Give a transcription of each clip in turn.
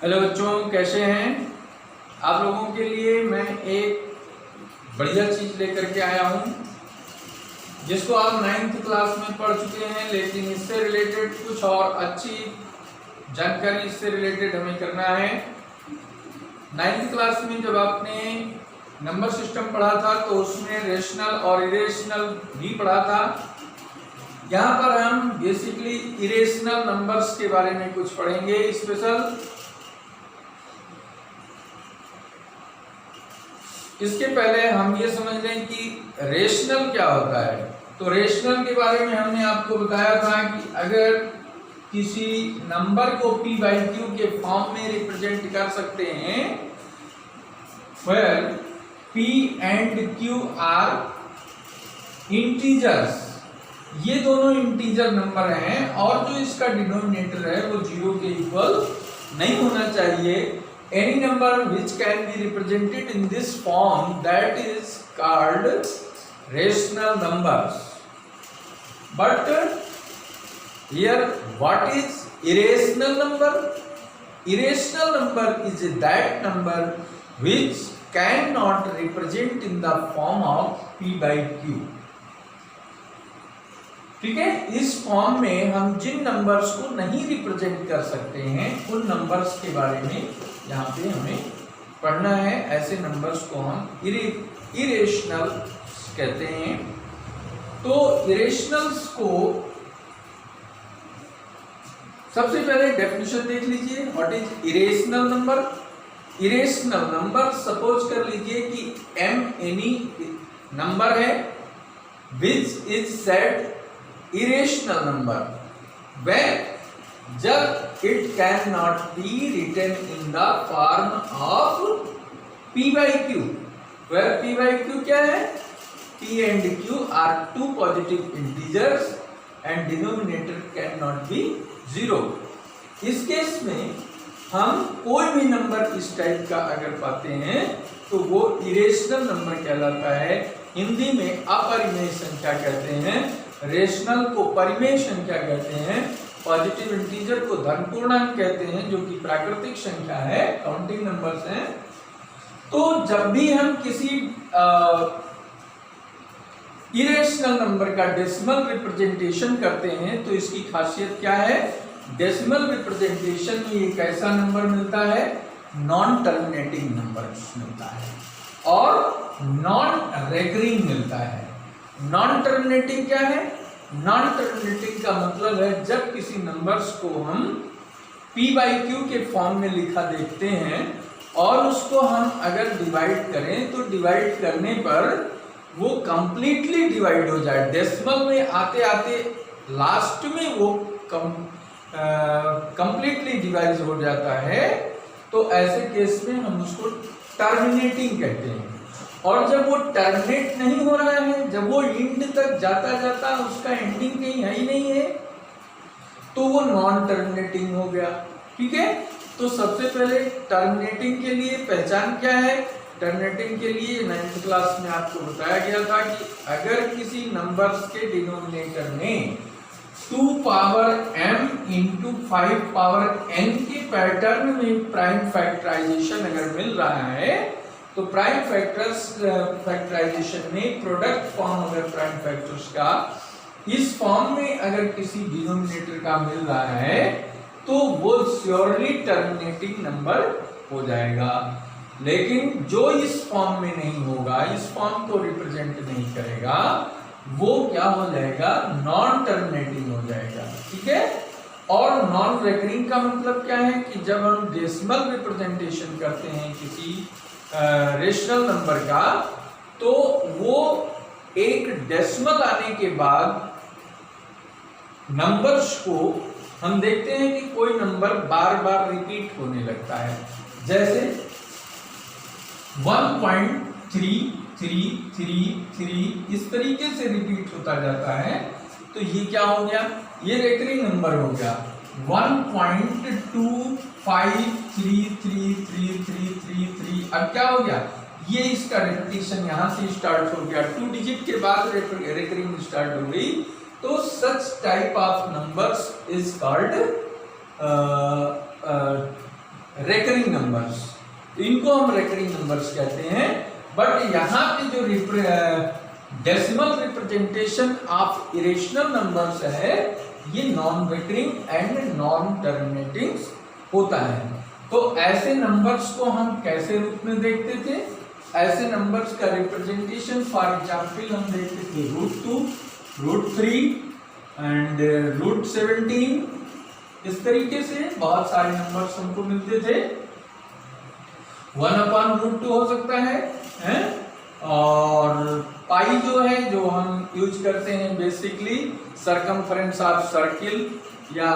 Hello बच्चों, कैसे हैं आप लोगों के लिए मैं एक बढ़िया चीज़ लेकर के आया हूँ जिसको आप 9th क्लास में पढ़ चुके हैं, लेकिन इससे रिलेटेड कुछ और अच्छी जानकारी इससे रिलेटेड हमें करना है। 9th क्लास में जब आपने नंबर सिस्टम पढ़ा था तो उसमें रेशनल और इरेशनल भी पढ़ा था। यहाँ पर हम बेसिकली इरेशनल नंबर्स के बारे में कुछ पढ़ेंगे स्पेशल। इसके पहले हम ये समझ लें कि रेशनल क्या होता है। तो रेशनल के बारे में हमने आपको बताया था कि अगर किसी नंबर को p बाई क्यू के फॉर्म में रिप्रेजेंट कर सकते हैं, where p and q are integers, ये दोनों इंटीजर नंबर हैं और जो इसका डिनोमिनेटर है वो 0 के इक्वल नहीं होना चाहिए। Any number which can be represented in this form, that is called rational numbers. But here, what is irrational number? Irrational number is that number which cannot represent in the form of p by q. ठीक है, इस form में हम जिन numbers को नहीं represent कर सकते हैं उन नंबर्स के बारे में यहाँ पे हमें पढ़ना है। ऐसे नंबर्स को हम इरेशनल कहते हैं। तो इरेशनल्स को सबसे पहले डेफिनेशन देख लीजिए। What is irrational number? Irrational number, suppose कर लीजिए कि m एनी नंबर है which is said irrational number when जब it cannot be written in the form of p by q, where p by q क्या है? p and q are two positive integers and denominator cannot be 0। इस case में हम कोई भी number इस type का अगर पाते हैं तो वो इरेशनल नंबर कहलाता है। हिंदी में अपरिमेय संख्या कहते हैं, रेशनल को परिमेय संख्या कहते हैं, पॉजिटिव इंटीजर को धन पूर्णांक कहते हैं जो कि प्राकृतिक संख्या है, काउंटिंग नंबर्स हैं। तो जब भी हम किसी इरेशनल नंबर का डेसिमल रिप्रेजेंटेशन करते हैं तो इसकी खासियत क्या है? डेसिमल रिप्रेजेंटेशन में एक ऐसा नंबर मिलता है, नॉन टर्मिनेटिंग नंबर मिलता है और नॉन रेकरिंग मिलता है। नॉन टर्मिनेटिंग क्या है? नॉन टर्मिनेटिंग का मतलब है जब किसी नंबर्स को हम p बाई क्यू के फॉर्म में लिखा देखते हैं और उसको हम अगर डिवाइड करें तो डिवाइड करने पर वो कंप्लीटली डिवाइड हो जाए, डेसिमल में आते आते लास्ट में वो कंप्लीटली डिवाइड हो जाता है, तो ऐसे केस में हम उसको टर्मिनेटिंग कहते हैं। और जब वो टर्मिनेट नहीं हो रहा है, जब वो एंड तक जाता जाता उसका एंडिंग कहीं है ही नहीं है, तो वो नॉन टर्मिनेटिंग हो गया। ठीक है, तो सबसे पहले टर्मिनेटिंग के लिए पहचान क्या है? टर्मिनेटिंग के लिए 9th क्लास में आपको बताया गया था कि अगर किसी नंबर्स के डिनोमिनेटर में 2 power m into 5 power n के पैटर्न में प्राइम फैक्टराइजेशन अगर मिल रहा है तो प्राइम फैक्टराइजेशन में प्रोडक्ट फॉर्म अगर प्राइम फैक्टर्स का इस फॉर्म में अगर किसी डिनोमिनेटर का मिल रहा है तो वो श्योरली टर्मिनेटिंग नंबर हो जाएगा। लेकिन जो इस फॉर्म में नहीं होगा, इस फॉर्म को रिप्रेजेंट नहीं करेगा, वो क्या हो जाएगा? नॉन टर्मिनेटिंग हो जाएगा। ठीक है, और नॉन रेकरिंग का मतलब क्या है कि जब हम डेसिमल रिप्रेजेंटेशन करते हैं किसी रेशनल नंबर का तो वो एक डेसिमल आने के बाद नंबर्स को हम देखते हैं कि कोई नंबर बार बार रिपीट होने लगता है, जैसे 1.3333 इस तरीके से रिपीट होता जाता है। तो ये क्या हो गया? ये रेकरिंग नंबर हो गया। 1.25333333 अब क्या हो गया? ये इसका रिपीटिशन यहाँ से स्टार्ट हो गया, 2 डिजिट के बाद रेकरिंग स्टार्ट हो गई। तो such type of numbers is called recurring numbers, इनको हम रेकरिंग नंबर्स कहते हैं। बट यहाँ पे जो decimal representation of irrational numbers है ये non recurring and non terminating होता है। तो ऐसे नंबर्स को हम कैसे रूप में देखते थे? ऐसे नंबर्स का रिप्रेजेंटेशन फॉर एग्जाम्पल हम देखते थे √2, √3 एंड √17। इस तरीके से बहुत सारे नंबर्स हमको मिलते थे। 1/√2 हो सकता है? और पाई जो है, जो हम यूज करते हैं बेसिकली सरकमफरेंस ऑफ सर्किल या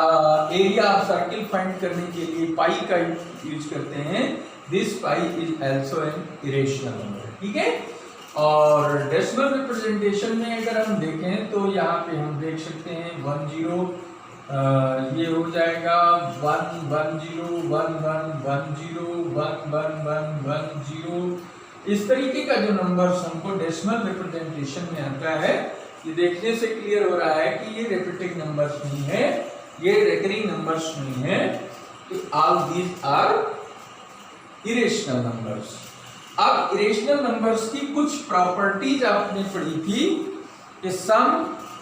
एरिया ऑफ सर्किल फाइंड करने के लिए पाई का यूज करते हैं। This pi is also an irrational number, ठीक है। और डेसिमल रिप्रेजेंटेशन में अगर हम देखें तो यहाँ पे हम देख सकते हैं 10, ये हो जाएगा 1 1 0 1 1 1 0 1 1 1 1 0। इस तरीके का जो नंबर्स हमको डेसिमल रिप्रेजेंटेशन में आता है, ये देखने से क्लियर हो रहा है कि ये रिपीटिंग नंबर्स नहीं है, ये रेकरिंग नंबर्स नहीं है। तो all these are irrational numbers. अब इरेशनल नंबर्स की कुछ प्रॉपर्टीज आपने पढ़ी थी कि sum,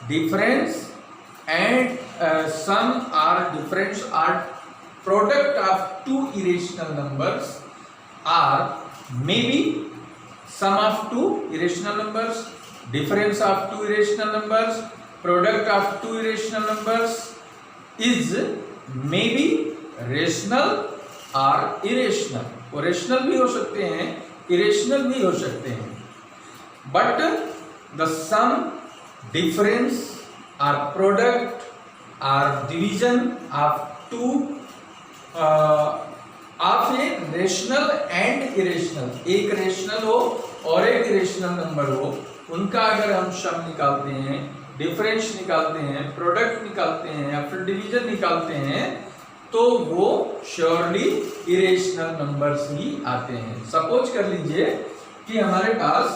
difference and sum or difference or product of two irrational numbers are may be sum of two irrational numbers, difference of two irrational numbers, product of two irrational numbers is maybe rational or irrational। वो rational भी हो सकते हैं, irrational भी हो सकते हैं। But the sum, difference or product or division of two of a rational and irrational, एक रेशनल हो और एक इरेशनल नंबर हो, उनका अगर हम सम निकालते हैं, डिफरेंस निकालते हैं, प्रोडक्ट निकालते हैं या फिर डिवीजन निकालते हैं, तो वो श्योरली इरेशनल नंबर्स ही आते हैं। सपोज कर लीजिए कि हमारे पास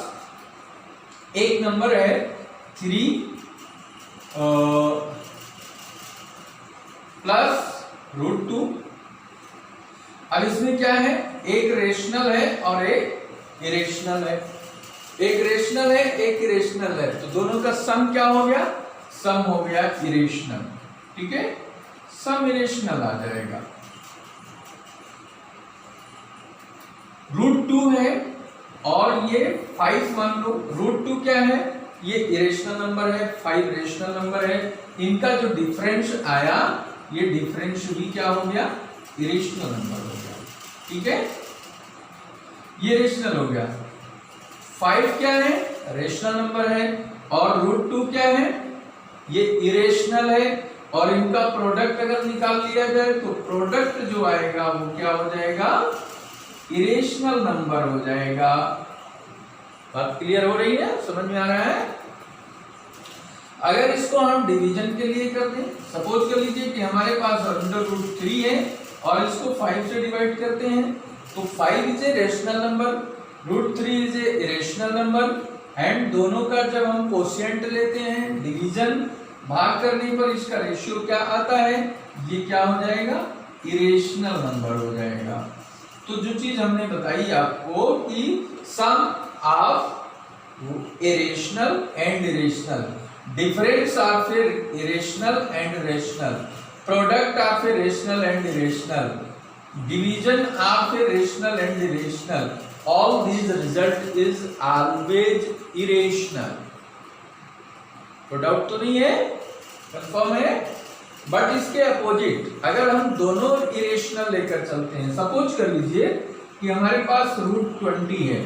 एक नंबर है 3 प्लस √2। अब इसमें क्या है, एक रेशनल है और एक इरेशनल है, एक रेशनल है एक इरेशनल है, तो दोनों का सम क्या हो गया? सम हो गया इरेशनल, ठीक है। सम इरेशनल आ जाएगा। √2 है और ये 5 मान लो। √2 क्या है? ये इरेशनल नंबर है, 5 रेशनल नंबर है। इनका जो डिफरेंस आया, ये डिफरेंस भी क्या हो गया? इरेशनल नंबर हो गया, ठीक है। ये रेशनल हो गया। 5 क्या है? रेशनल नंबर है। और √2 क्या है? ये इरेशनल है। और इनका प्रोडक्ट अगर निकाल लिया जाए तो प्रोडक्ट जो आएगा वो क्या हो जाएगा? इरेशनल नंबर हो जाएगा। बात क्लियर हो रही है? समझ में आ रहा है? अगर इसको हम डिवीजन के लिए कर दें, सपोज कर लीजिए कि हमारे पास √3 है और इसको 5 से डिवाइड करते हैं, तो 5 is a rational number, √3 is A irrational number and दोनों का जब हम कोशिएंट लेते हैं, डिवीजन भाग करने पर इसका रेशियो क्या आता है? ये क्या हो जाएगा? इरेशनल नंबर हो जाएगा। तो जो चीज हमने बताई आपको कि sum of irrational and irrational, difference of irrational and rational, product of a rational and irrational, division of a rational and irrational, all this result is always irrational. तो डाउट तो नहीं है? कंफर्म है? बट इसके opposite अगर हम दोनों irrational लेकर चलते हैं, सपोज कर लीजिए कि हमारे पास √20 है,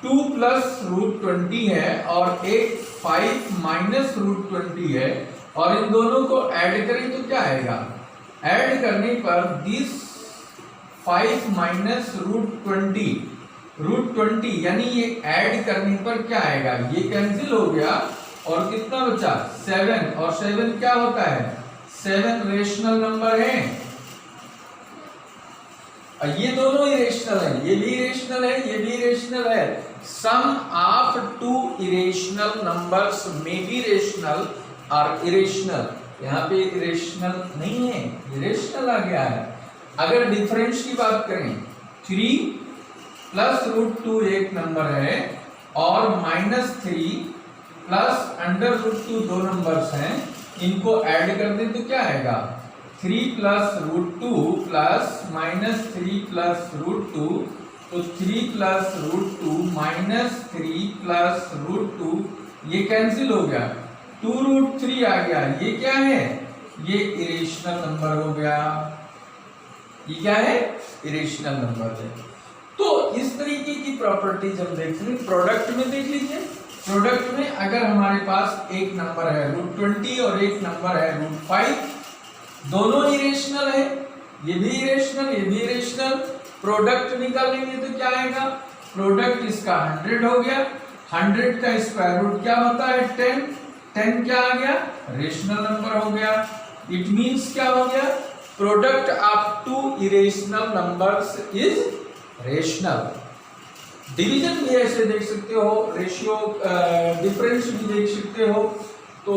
2 प्लस √20 है और एक 5 माइनस √20 है, और इन दोनों को ऐड करें तो क्या आएगा? ऐड करने पर दिस 5 माइनस √20 यानी ये ऐड करने पर क्या आएगा? ये कैंसिल हो गया और कितना बचा? 7। और 7 क्या होता है? 7 रेशनल नंबर है। ये दोनों इरेशनल है, ये भी इरेशनल है, ये भी इरेशनल है। सम ऑफ टू इरेशनल नंबर्स में बी रेशनल और इरेशनल। यहाँ पे इरेशनल नहीं है, इरेशनल आ गया है। अगर डिफरेंस की बात करें 3 प्लस रूट 2 एक नंबर है और -3 प्लस √2 दो नंबर्स हैं, इनको ऐड कर दें तो क्या आएगा 3 plus root 2 plus -3 plus root 2, तो 3 प्लस रूट 2 -3 प्लस रूट 2 ये कैंसिल हो गया, 2√3 आ गया। ये क्या है, ये इरेशनल नंबर हो गया। ये क्या है, इरेशनल नंबर है। तो इस तरीके की प्रॉपर्टीज हम देख लें। प्रोडक्ट में देख लीजिए, प्रोडक्ट में अगर हमारे पास एक नंबर है √20 और एक नंबर है √5, दोनों इरेशनल है, ये भी इरेशनल ये भी इरेशनल, प्रोडक्ट निकालेंगे तो क्या आएगा, प्रोडक्ट इसका 100 हो गया। 100 का स्क्वायर रूट क्या होता है 10, 10 क्या आ गया, रेशनल नंबर हो गया। इट मींस क्या हो गया, product of two irrational numbers is rational. Division भी ऐसे देख सकते हो, रेशियो डिफरेंस भी देख सकते हो। तो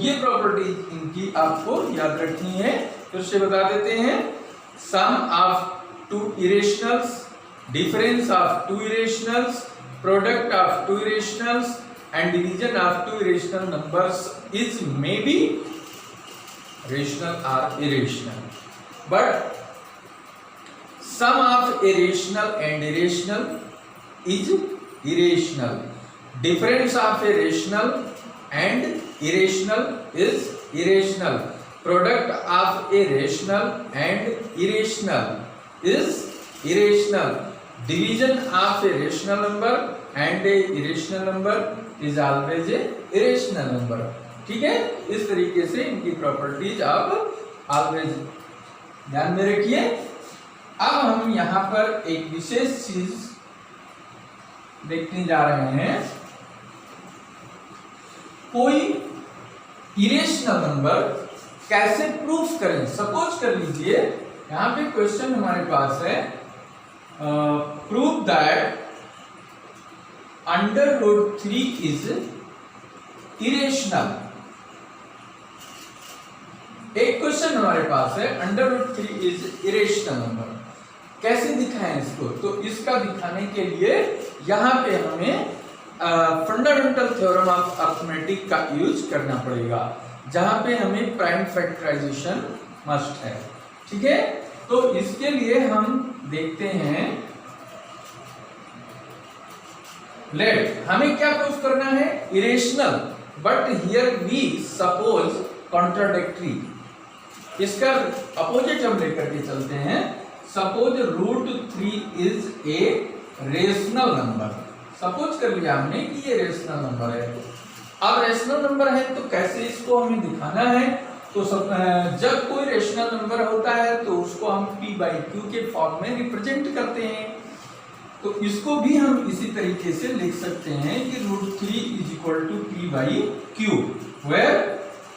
ये प्रॉपर्टी इनकी आपको याद रखनी है। फिर से बता देते हैं, sum of two irrationals, difference of two irrationals, product of two irrationals and division of two irrational numbers is maybe rational or irrational, but sum of irrational and irrational is irrational. Difference of irrational and irrational is irrational. Product of irrational and irrational is irrational. Division of a rational number and a irrational number is always a irrational number। ठीक है, इस तरीके से इनकी properties आप always ध्यान में रखिए। अब हम यहाँ पर एक विशेष चीज देखने जा रहे हैं, कोई इरेशनल नंबर कैसे प्रूफ करें। सपोज कर लीजिए यहाँ पे क्वेश्चन हमारे पास है, प्रूव दैट √3 is irrational। एक क्वेश्चन हमारे पास है, √3 is irrational नंबर, कैसे दिखाएं इसको। तो इसका दिखाने के लिए यहां पे हमें फंडामेंटल थ्योरम ऑफ अरिथमेटिक का यूज करना पड़ेगा, जहां पे हमें प्राइम फैक्टराइजेशन मस्ट है। ठीक है, तो इसके लिए हम देखते हैं, लेट हमें क्या प्रूफ करना है, irrational, but here we suppose contradictory. इसका अपोजिट हम लेकर के चलते हैं, suppose √3 is a rational number. Suppose कर लिया हमने कि ये रेशनल नंबर है। अब रेशनल नंबर है तो कैसे इसको हमें दिखाना है, तो जब कोई रेशनल नंबर होता है तो उसको हम p/q के फॉर्म में रिप्रेजेंट करते हैं। तो इसको भी हम इसी तरीके से लिख सकते हैं कि √3 = p/q, where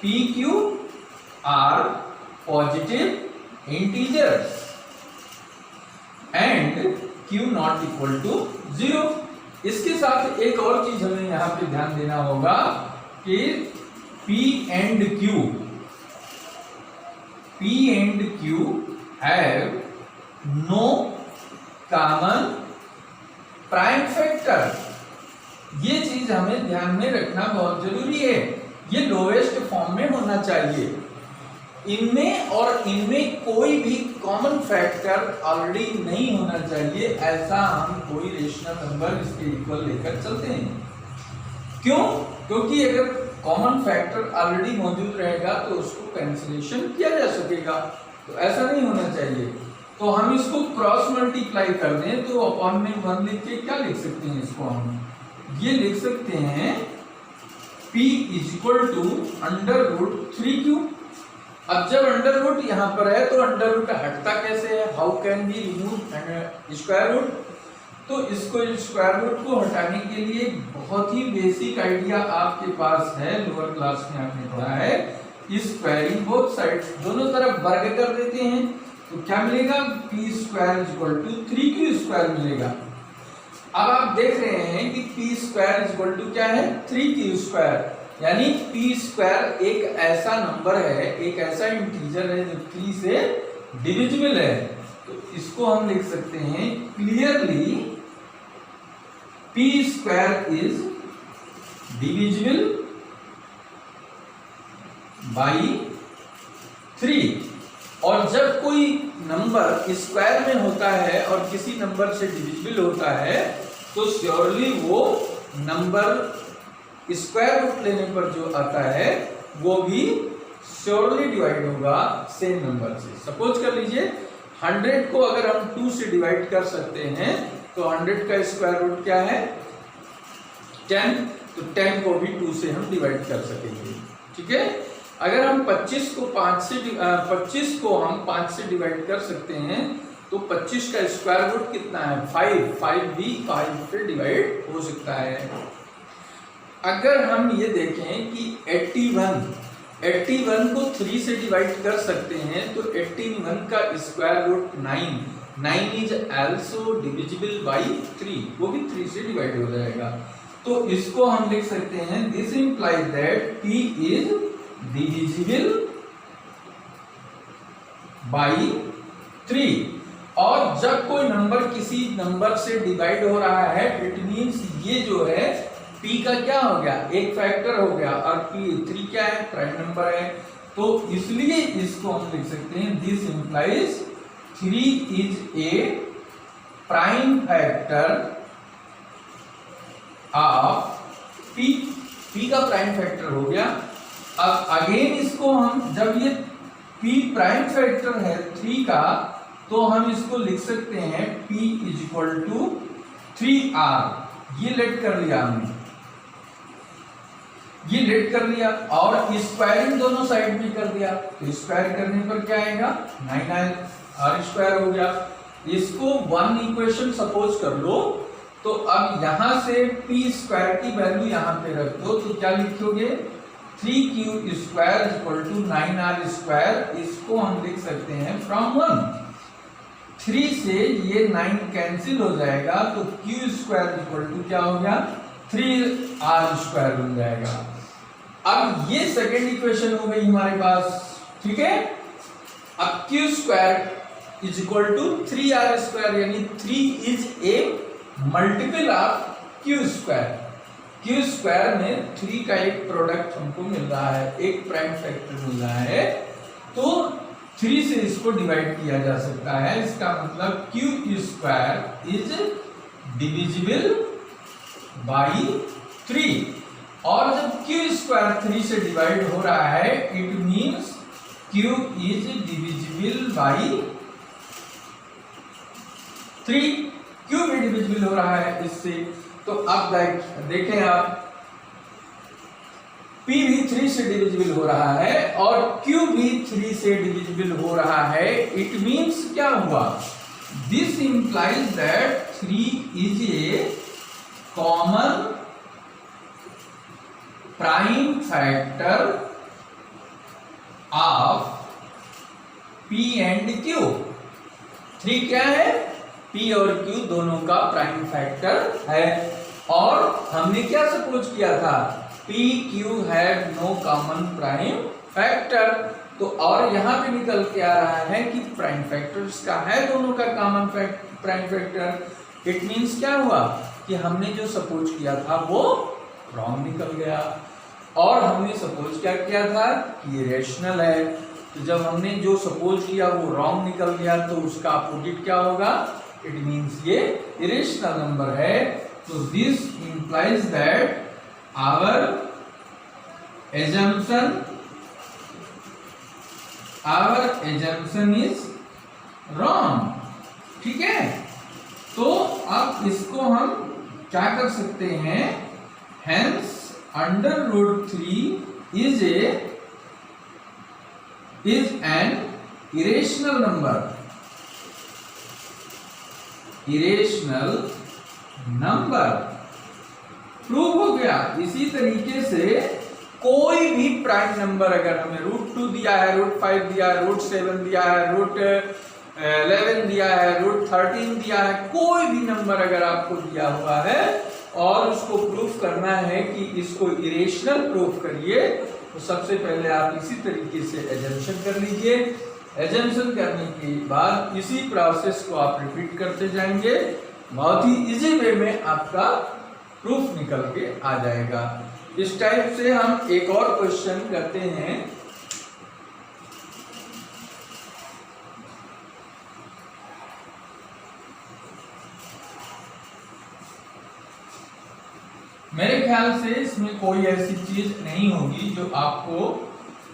pq are positive integers and q not equal to 0। इसके साथ एक और चीज हमें यहाँ पे ध्यान देना होगा कि p and q have no common prime factor. ये चीज हमें ध्यान में रखना बहुत जरूरी है, ये लोएस्ट फॉर्म में होना चाहिए। इनमें और इनमें कोई भी कॉमन फैक्टर ऑलरेडी नहीं होना चाहिए, ऐसा हम कोई रेशनल नंबर इसके इक्वल लेकर चलते हैं। क्यों? क्योंकि अगर कॉमन फैक्टर ऑलरेडी मौजूद रहेगा तो उसको कैंसिलेशन किया जा सकेगा, तो ऐसा नहीं होना चाहिए। तो हम इसको क्रॉस मल्टीप्लाई कर दें तो अपॉन में 1 लिख के क्या लिख सकते हैं, इसको हम ये लिख सकते हैं p = √3q। अब जब अंडर रूट यहाँ पर है तो अंडर रूट हटता कैसे है, how can be remove square root. तो इसको स्क्वायर रूट को हटाने के लिए बहुत ही बेसिक आइडिया आपके पास है, लोअर क्लास में आपने पढ़ा है, स्क्वायरिंग बोथ साइड्स, दोनों तरफ वर्ग कर देते हैं तो क्या मिलेगा, p² = 3q² मिलेगा। अब आप देख रहे हैं कि p² क्या है, 3q², यानी p² एक ऐसा नंबर है, एक ऐसा इंटीजर है जो 3 से डिविजिबल है। तो इसको हम लिख सकते हैं clearly p square is divisible by 3। और जब कोई नंबर स्क्वायर में होता है और किसी नंबर से डिविजिबल होता है तो श्योरली वो नंबर स्क्वायर रूट लेने पर जो आता है वो भी श्योरली डिवाइड होगा सेम नंबर से। सपोज कर लीजिए 100 को अगर हम 2 से डिवाइड कर सकते हैं तो 100 का स्क्वायर रूट क्या है 10, तो 10 को भी 2 से हम डिवाइड कर सकेंगे। ठीक है, अगर हम 25 को हम 5 से डिवाइड कर सकते हैं तो 25 का स्क्वायर रूट कितना है 5 भी 5 से डिवाइड हो सकता है। अगर हम ये देखें कि 81 को 3 से डिवाइड कर सकते हैं तो 81 का square root 9 is also divisible by 3, वो भी 3 से डिवाइड हो जाएगा। तो इसको हम लिख सकते हैं this implies that p is divisible by 3। और जब कोई नंबर किसी नंबर से डिवाइड हो रहा है इट मींस ये जो है p का क्या हो गया एक फैक्टर हो गया और p3 क्या है प्राइम नंबर है। तो इसलिए इसको हम लिख सकते हैं this implies 3 is A prime factor of p का प्राइम फैक्टर हो गया। अब अगेन इसको हम जब ये p प्राइम फैक्टर है 3 का तो हम इसको लिख सकते हैं p is equal to 3r। ये लेट कर लिया हमने, ये लेट कर लिया और स्क्वायरिंग दोनों साइड में कर दिया तो स्क्वायर करने पर क्या आएगा 9r स्क्वायर हो गया। इसको 1 इक्वेशन सपोज कर लो तो अब यहां से p स्क्वायर की वैल्यू यहां पे रख दो तो क्या लिखोगे 3q square equal to 9r square. इसको हम लिख सकते हैं फ्रॉम 1 3 से ये 9 कैंसिल हो जाएगा तो q स्क्वायर इक्वल टू क्या हो गया 3r स्क्वायर बन जाएगा। अब ये सेकेंड इक्वेशन हो गई हमारे पास। ठीक है, अब q square is equal to 3r square यानी 3 is a multiple of q square. q square में 3 का एक प्रोडक्ट हमको मिल रहा है, एक प्राइम फैक्टर मिल रहा है तो 3 से इसको डिवाइड किया जा सकता है। इसका मतलब q square is divisible by 3। और जब q स्क्वायर 3 से डिवाइड हो रहा है it means q is divisible by 3। q भी डिविजिबल हो रहा है इससे। तो अब देखें आप p भी 3 से डिविजिबल हो रहा है और q भी 3 से डिविजिबल हो रहा है। इट मींस क्या हुआ this implies that 3 is A common prime factor of p and q। 3 क्या है p और q दोनों का प्राइम फैक्टर है। और हमने क्या सपोज किया था p q have no common prime factor. तो और यहाँ पे निकल के आ रहा है कि प्राइम फैक्टर्स का है दोनों का common prime factor. It means क्या हुआ कि हमने जो सपोज किया था वो रॉन्ग निकल गया। और हमने सपोज क्या किया था कि ये रेशनल है, तो जब हमने जो सपोज किया वो रॉन्ग निकल गया तो उसका अपोजिट क्या होगा इट मींस ये इरेशनल नंबर है। तो this implies that our assumption is wrong. ठीक है, तो अब इसको हम क्या कर सकते हैं hence √3 is an irrational number। Irrational number prove हो गया। इसी तरीके से कोई भी प्राइम नंबर अगर हमें √2 दिया है, √5 दिया है, √7 दिया है, √11 दिया है, √13 दिया है, कोई भी नंबर अगर आपको दिया हुआ है और उसको प्रूफ करना है कि इसको इरेशनल प्रूफ करिए तो सबसे पहले आप इसी तरीके से एजम्पशन कर लीजिए एजम्पशन करने के बाद इसी प्रोसेस को आप रिपीट करते जाएंगे, बहुत ही इजी वे में आपका प्रूफ निकल के आ जाएगा। इस टाइप से हम एक और क्वेश्चन करते हैं। मेरे ख्याल से इसमें कोई ऐसी चीज नहीं होगी जो आपको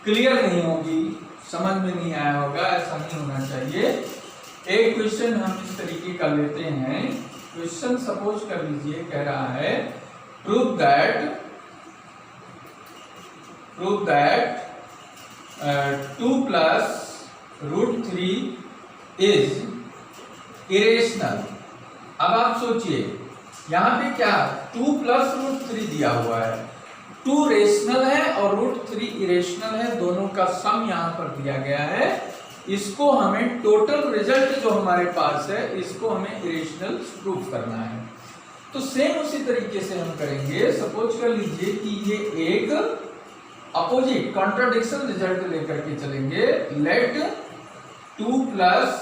क्लियर नहीं होगी, समझ में नहीं आया होगा, ऐसा नहीं होना चाहिए। एक क्वेश्चन हम इस तरीके का लेते हैं। क्वेश्चन सपोज कर लीजिए, कह रहा है प्रूव दैट 2 + √3 इज इरेशनल। अब आप सोचिए यहाँ पे क्या 2 + √3 दिया हुआ है, 2 रेशनल है और √3 इरेशनल है, दोनों का सम यहाँ पर दिया गया है। इसको हमें टोटल रिजल्ट जो हमारे पास है इसको हमें इरेशनल प्रूफ करना है। तो सेम उसी तरीके से हम करेंगे। सपोज कर लीजिए कि ये एक अपोजिट कॉन्ट्राडिक्शन रिजल्ट लेकर के चलेंगे। Let 2 +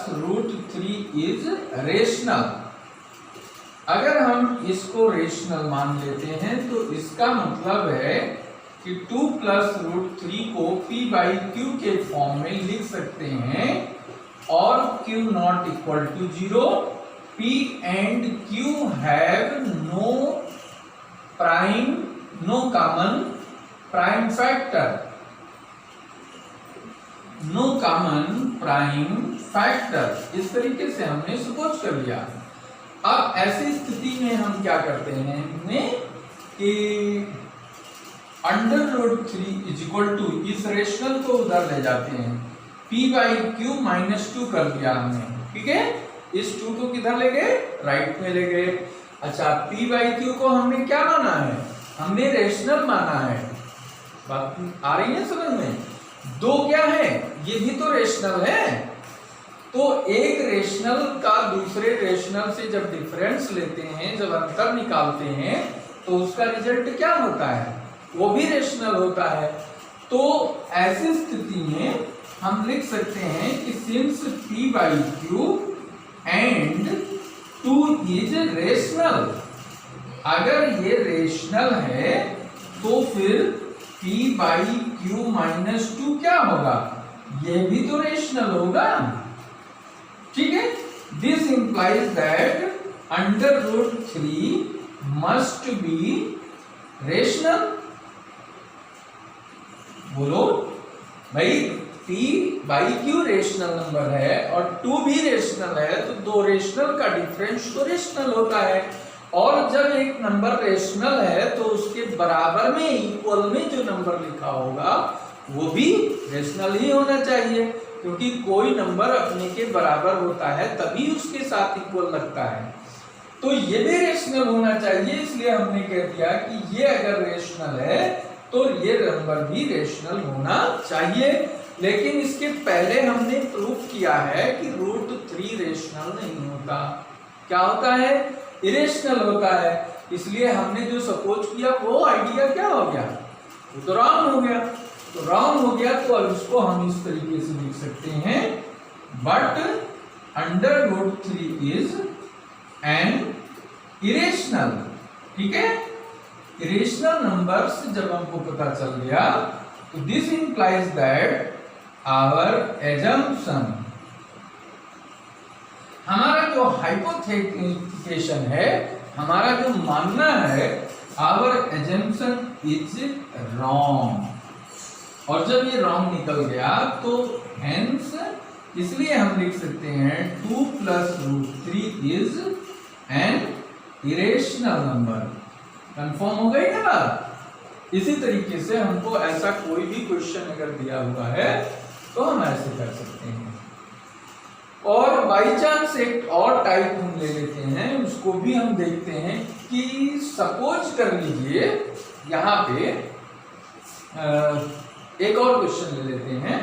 √3 is rational. अगर हम इसको रेशनल मान लेते हैं तो इसका मतलब है कि 2 + √3 को p/q के फॉर्म में लिख सकते हैं और q not equal to 0, p and q have no common prime factor, no common prime factor। इस तरीके से हमने सपोज कर लिया। अब ऐसी स्थिति में हम क्या करते हैं कि √3 इज इक्वल टू इस रेशनल को उधर ले जाते हैं, p/q -2 कर दिया हमने, ठीक है। इस 2 को किधर ले गए, राइट में ले गए। अच्छा, p/q को हमने क्या माना है, हमने रेशनल माना है। बात आ रही है समझ में? 2 क्या है, ये भी तो रेशनल है। तो एक रेशनल का दूसरे रेशनल से जब डिफरेंस लेते हैं, जब अंतर निकालते हैं, तो उसका रिजल्ट क्या होता है, वो भी रेशनल होता है। तो ऐसी स्थिति में हम लिख सकते हैं कि since p/q and 2 is rational, अगर ये रेशनल है तो फिर p/q -2 क्या होगा, ये भी तो रेशनल होगा, ठीक है। This implies that √3 must be rational. बोलो भाई, p/q रेशनल नंबर है और 2 भी रेशनल है, तो 2 रेशनल का डिफरेंस तो रेशनल होता है। और जब एक नंबर रेशनल है तो उसके बराबर में, इक्वल में जो नंबर लिखा होगा वो भी रेशनल ही होना चाहिए, क्योंकि कोई नंबर अपने के बराबर होता है तभी उसके साथ इक्वल लगता है। तो ये भी रेशनल होना चाहिए, इसलिए हमने कह दिया कि ये अगर रेशनल है तो ये नंबर भी रेशनल होना चाहिए। लेकिन इसके पहले हमने प्रूफ किया है कि √3 रेशनल नहीं होता, क्या होता है, इरेशनल होता है। इसलिए हमने जो सपोज किया वो आइडिया क्या हो गया, वो तो रॉन्ग हो गया। तो रॉन्ग हो गया तो अब इसको हम इस तरीके से लिख सकते हैं, बट √3 इज एन इरेशनल, ठीक है। इरेशनल नंबर्स जब हमको पता चल गया तो this implies that our assumption, हमारा जो हाइपोथेटिकेशन है, हमारा जो मानना है, आवर एजम्पशन इज रॉन्ग। और जब ये रॉन्ग निकल गया तो हेंस, इसलिए हम लिख सकते हैं 2 + √3 is an irrational number. Confirm हो गई ना बात। इसी तरीके से हमको ऐसा कोई भी क्वेश्चन अगर दिया हुआ है तो हम ऐसे कर सकते हैं। और बाई चांस एक और टाइप हम ले लेते हैं, उसको भी हम देखते हैं कि सपोज कर लीजिए यहाँ पे एक और क्वेश्चन ले लेते हैं।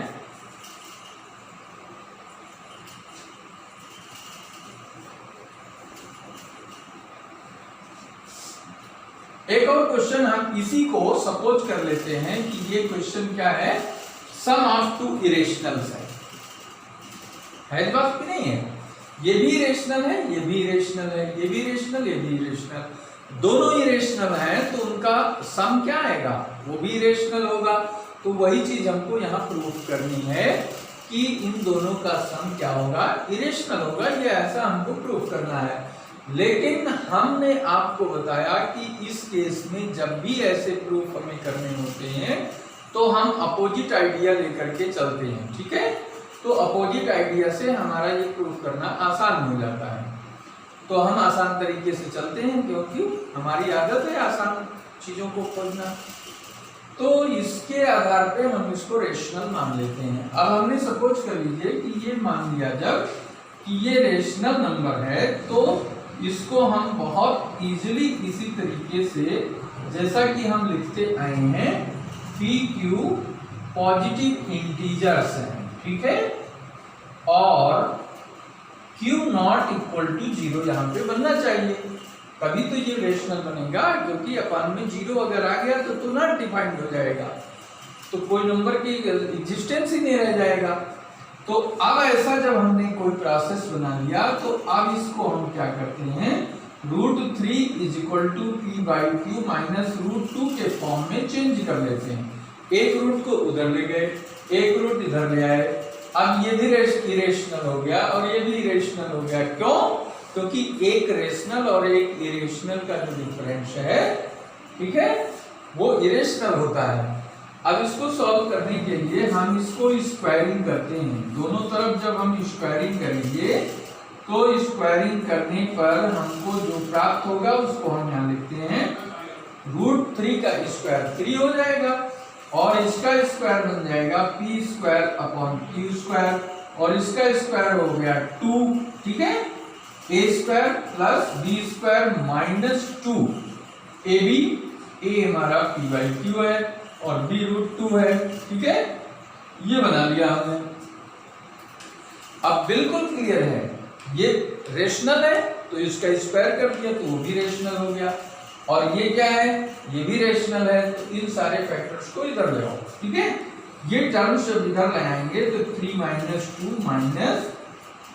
एक और क्वेश्चन हम इसी को सपोज कर लेते हैं कि ये क्वेश्चन क्या है, सम ऑफ 2 इरेशनल्स है। है इस बात की नहीं है? ये भी इरेशनल है, ये भी इरेशनल है, ये भी इरेशनल, ये भी इरेशनल, दोनों इरेशनल हैं, तो उनका सम क्या आएगा? वो भी इरेशनल होगा। तो वही चीज हमको यहाँ प्रूव करनी है कि इन दोनों का सम क्या होगा? इरेशनल होगा। ये ऐसा हमको प्रूव करना है। लेकिन हमने आपको बताया कि इस केस में जब भी ऐसे प्रूफ हमें करने होते हैं तो हम अपोजिट आइडिया लेकर के चलते हैं, ठीक है? तो अपोजिट आइडिया से हमारा ये प्रूफ करना आसान हो जाता है। तो हम आसान तरीके से चलते हैं क्योंकि हमारी आदत है आसान चीजों को खोजना। तो इसके आधार पे हम इसको रेशनल मान लेते हैं। अब हमने सपोज कर लीजिए कि ये मान लिया जब कि ये रेशनल नंबर है, तो इसको हम बहुत इजीली इसी तरीके से जैसा कि हम लिखते आए हैं पी क्यू पॉजिटिव इंटीजर्स हैं, ठीक है, और क्यू नॉट इक्वल टू 0 यहाँ पे बनना चाहिए, तभी तो ये रेशनल बनेगा। क्योंकि अपन में 0 अगर आ गया तो नॉट डिफाइंड हो जाएगा, तो कोई नंबर की एग्जिस्टेंस ही नहीं रह जाएगा। तो अब ऐसा जब हमने कोई प्रोसेस बना लिया तो अब इसको हम क्या करते हैं, √3 is equal to p by q minus √2 के फॉर्म में चेंज कर लेते हैं। एक रूट को उधर ले गए, एक रूट इधर ले आए। अब ये भी इरेशनल हो गया और ये भी इरेशनल हो गया। क्यों? क्योंकि एक रेशनल और एक इरेशनल का जो डिफरेंस है, ठीक है, वो इरेशनल होता है। अब इसको सॉल्व करने के लिए हम इसको स्क्वायरिंग करते हैं। दोनों तरफ जब हम स्क्वायरिंग करेंगे तो स्क्वायरिंग करने पर हमको जो प्राप्त होगा उसको हम यहाँ लिखते हैं √3 का स्क्वायर 3 हो जाएगा और इसका स्क्वायर बन जाएगा p square upon q square और इसका स्क्वायर हो गया 2, ठीक है, a square plus b square minus 2 a हमारा p बाई क्यू है और b √2 है, ठीक है, ये बना लिया हमने। अब बिल्कुल क्लियर है, ये रेशनल है तो इसका स्क्वायर कर दिया तो वो भी रेशनल हो गया, और ये क्या है, ये भी रेशनल है, तो इन सारे फैक्टर्स को इधर ले आओ, ठीक है। ये टर्म्स जब इधर ले आएंगे तो 3 minus 2 minus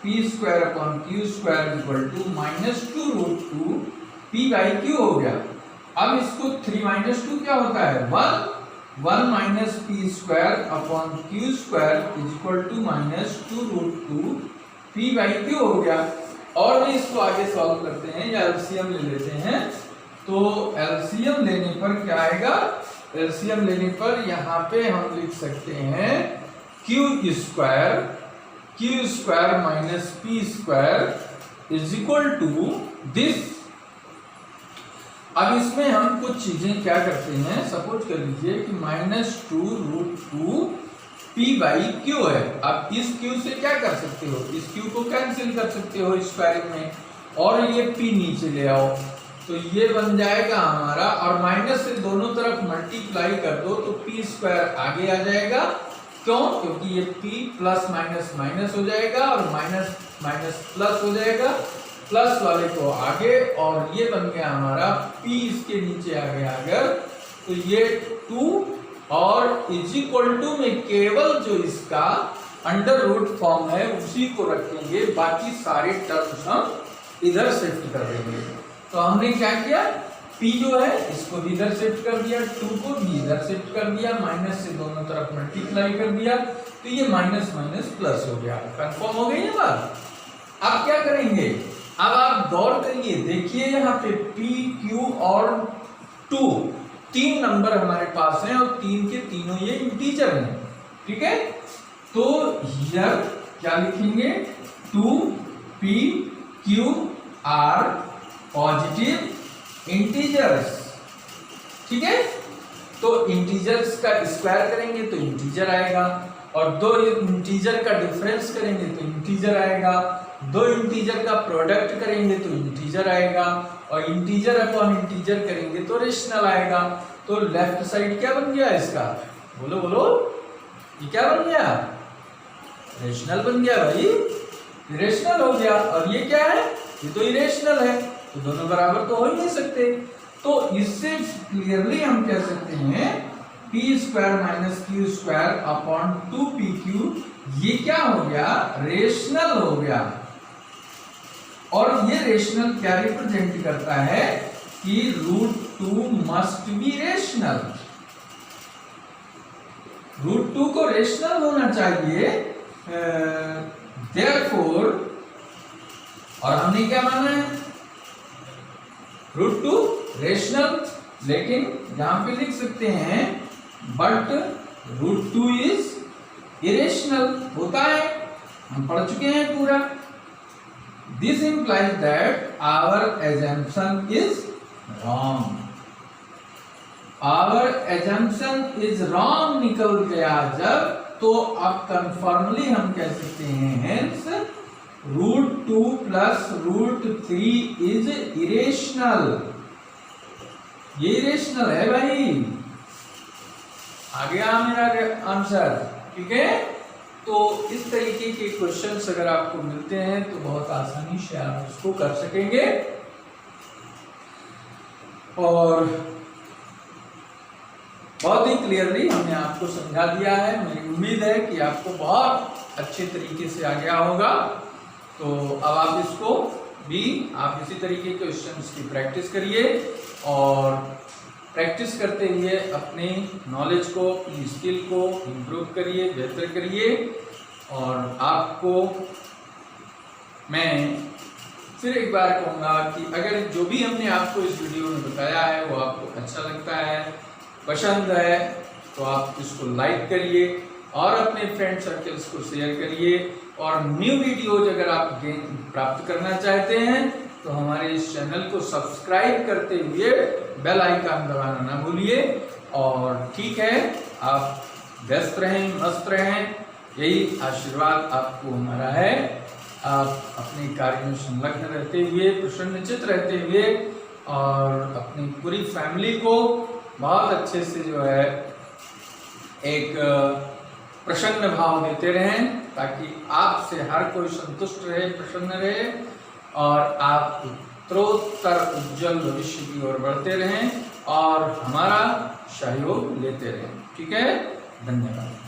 p square upon q square equal to minus 2 √2 p by q हो गया। अब इसको 3 माइनस 2 क्या होता है, 1 minus p square upon q square is equal to minus 2 √2 p by q हो गया। और भी इसको आगे सॉल्व करते हैं या एलसीएम ले लेते हैं। तो एलसीएम लेने पर क्या आएगा, एलसीएम लेने पर यहाँ पे हम लिख सकते हैं q square minus p square is equal to this. अब इसमें हम कुछ चीजें क्या करते हैं, सपोज कर लीजिए कि -2 √2 p बाई क्यू है। अब इस q से क्या कर सकते हो, इस q को कैंसिल कर सकते हो स्क्वायरिंग में, और ये p नीचे ले आओ तो ये बन जाएगा हमारा, और माइनस से दोनों तरफ मल्टीप्लाई कर दो तो p स्क्वायर आगे आ जाएगा। क्यों? क्योंकि ये p प्लस माइनस माइनस हो जाएगा और माइनस माइनस प्लस हो जाएगा, प्लस वाले को आगे, और ये बन गया हमारा p इसके नीचे आ गया अगर, तो ये 2 और इज इक्वल टू में केवल जो इसका अंडर रूट फॉर्म है उसी को रखेंगे, बाकी सारे टर्म्स हम इधर शिफ्ट कर देंगे। तो हमने क्या किया, p जो है इसको भी इधर शिफ्ट कर दिया, 2 को भी इधर शिफ्ट कर दिया, माइनस से दोनों तरफ मल्टीप्लाई कर दिया, तो ये माइनस माइनस प्लस हो गया। कंफर्म हो गई ये बात। अब क्या करेंगे, अब आप गौर करिए, देखिए यहाँ पे p, q और 2 3 नंबर हमारे पास हैं और 3 के तीनों ये इंटीजर हैं, ठीक है। तो हियर क्या लिखेंगे, 2p q are positive integers, ठीक है। तो इंटीजर्स का स्क्वायर करेंगे तो इंटीजर आएगा, और दो इंटीजर का डिफरेंस करेंगे तो इंटीजर आएगा, दो इंटीजर का प्रोडक्ट करेंगे तो इंटीजर आएगा, और इंटीजर अपॉन इंटीजर करेंगे तो रेशनल आएगा। तो लेफ्ट साइड क्या बन गया इसका, बोलो बोलो, ये क्या बन गया, रेशनल बन गया भाई, रेशनल हो गया। और ये क्या है, ये तो इरेशनल है, तो दोनों बराबर तो हो ही नहीं सकते। तो इससे क्लियरली हम कह सकते हैं p square minus Q square upon 2pq ये क्या हो गया, रेशनल हो गया। और ये रेशनल क्या रिप्रेजेंट करता है कि √2 मस्ट बी रेशनल। √2 को रेशनल होना चाहिए, देयरफॉर, और हमने क्या माना है, √2 रेशनल, लेकिन यहां पे लिख सकते हैं बट √2 इज इरेशनल, होता है, हम पढ़ चुके हैं पूरा। This implies that our assumption is wrong. Our assumption is wrong निकल गया जब, तो अब कंफर्मली हम कह सकते हैं हेंस √2 प्लस √3 इज इरेशनल। ये इरेशनल है भाई, आ गया मेरा आंसर, ठीक है। तो इस तरीके के क्वेश्चंस अगर आपको मिलते हैं तो बहुत आसानी से आप इसको कर सकेंगे। और बहुत ही क्लियरली हमने आपको समझा दिया है। मेरी उम्मीद है कि आपको बहुत अच्छे तरीके से आ गया होगा। तो अब आप इसको भी आप इसी तरीके के क्वेश्चंस की प्रैक्टिस करिए और प्रैक्टिस करते हुए अपने नॉलेज को, अपनी स्किल को इम्प्रूव करिए, बेहतर करिए। और आपको मैं फिर एक बार कहूँगा कि अगर जो भी हमने आपको इस वीडियो में बताया है वो आपको अच्छा लगता है, पसंद है, तो आप इसको लाइक करिए और अपने फ्रेंड सर्कल्स को शेयर करिए। और न्यू वीडियोज अगर आप प्राप्त करना चाहते हैं तो हमारे इस चैनल को सब्सक्राइब करते हुए बेल आइकन दबाना ना भूलिए। और ठीक है, आप व्यस्त रहें, मस्त रहें, यही आशीर्वाद आपको हमारा है। आप अपने कार्य में संलग्न रहते हुए, प्रसन्नचित रहते हुए और अपनी पूरी फैमिली को बहुत अच्छे से जो है एक प्रसन्न भाव देते रहें, ताकि आपसे हर कोई संतुष्ट रहे, प्रसन्न रहे और आप उत्तरोत्तर उज्जवल भविष्य की ओर बढ़ते रहें और हमारा सहयोग लेते रहें। ठीक है, धन्यवाद।